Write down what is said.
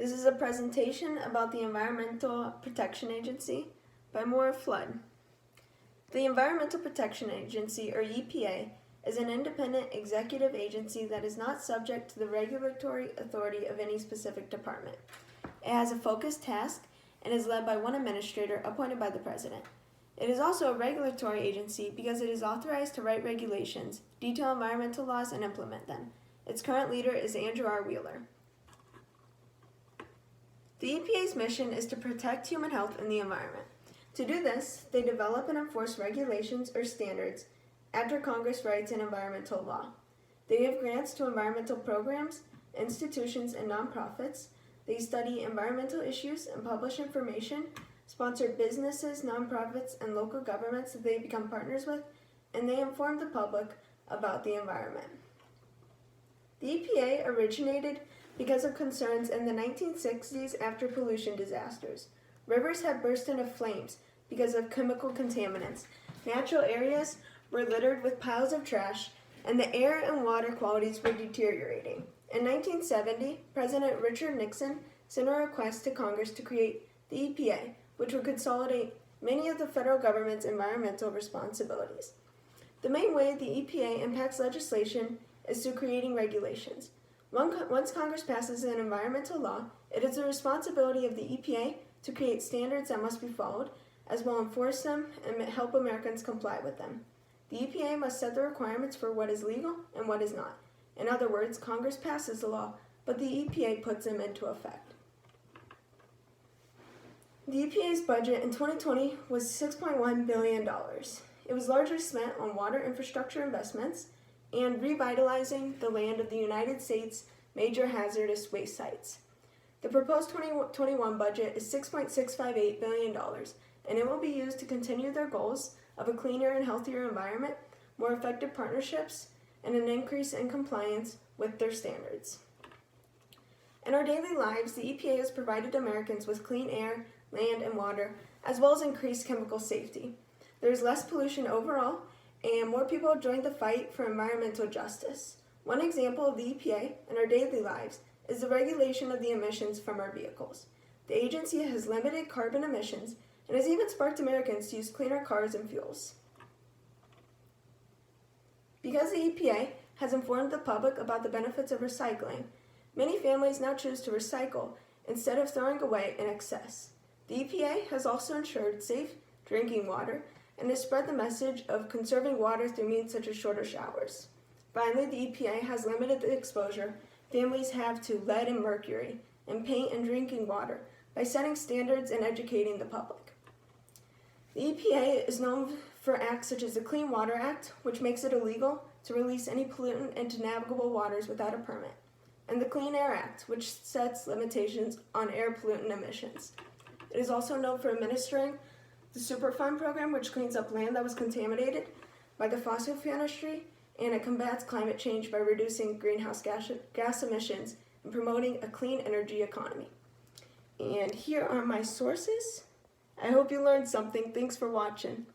This is a presentation about the Environmental Protection Agency by Maura Flood. The Environmental Protection Agency, or EPA, is an independent executive agency that is not subject to the regulatory authority of any specific department. It has a focused task and is led by one administrator appointed by the President. It is also a regulatory agency because it is authorized to write regulations, detail environmental laws, and implement them. Its current leader is Andrew R. Wheeler. The EPA's mission is to protect human health and the environment. To do this, they develop and enforce regulations or standards after Congress writes an environmental law. They give grants to environmental programs, institutions, and nonprofits. They study environmental issues and publish information, sponsor businesses, nonprofits, and local governments that they become partners with, and they inform the public about the environment. The EPA originated because of concerns in the 1960s after pollution disasters. Rivers had burst into flames because of chemical contaminants. Natural areas were littered with piles of trash, and the air and water qualities were deteriorating. In 1970, President Richard Nixon sent a request to Congress to create the EPA, which would consolidate many of the federal government's environmental responsibilities. The main way the EPA impacts legislation is through creating regulations. Once Congress passes an environmental law, it is the responsibility of the EPA to create standards that must be followed, as well enforce them and help Americans comply with them. The EPA must set the requirements for what is legal and what is not. In other words, Congress passes the law, but the EPA puts them into effect. The EPA's budget in 2020 was $6.1 billion. It was largely spent on water infrastructure investments and revitalizing the land of the United States' major hazardous waste sites. The proposed 2021 budget is $6.658 billion, and it will be used to continue their goals of a cleaner and healthier environment, more effective partnerships, and an increase in compliance with their standards. In our daily lives, the EPA has provided Americans with clean air, land, and water, as well as increased chemical safety. There is less pollution overall, and more people join the fight for environmental justice. One example of the EPA in our daily lives is the regulation of the emissions from our vehicles. The agency has limited carbon emissions and has even sparked Americans to use cleaner cars and fuels. Because the EPA has informed the public about the benefits of recycling, many families now choose to recycle instead of throwing away in excess. The EPA has also ensured safe drinking water and has spread the message of conserving water through means such as shorter showers. Finally, the EPA has limited the exposure families have to lead and mercury in paint and drinking water by setting standards and educating the public. The EPA is known for acts such as the Clean Water Act, which makes it illegal to release any pollutant into navigable waters without a permit, and the Clean Air Act, which sets limitations on air pollutant emissions. It is also known for administering the Superfund program, which cleans up land that was contaminated by the fossil fuel industry, and it combats climate change by reducing greenhouse gas emissions and promoting a clean energy economy. And here are my sources. I hope you learned something. Thanks for watching.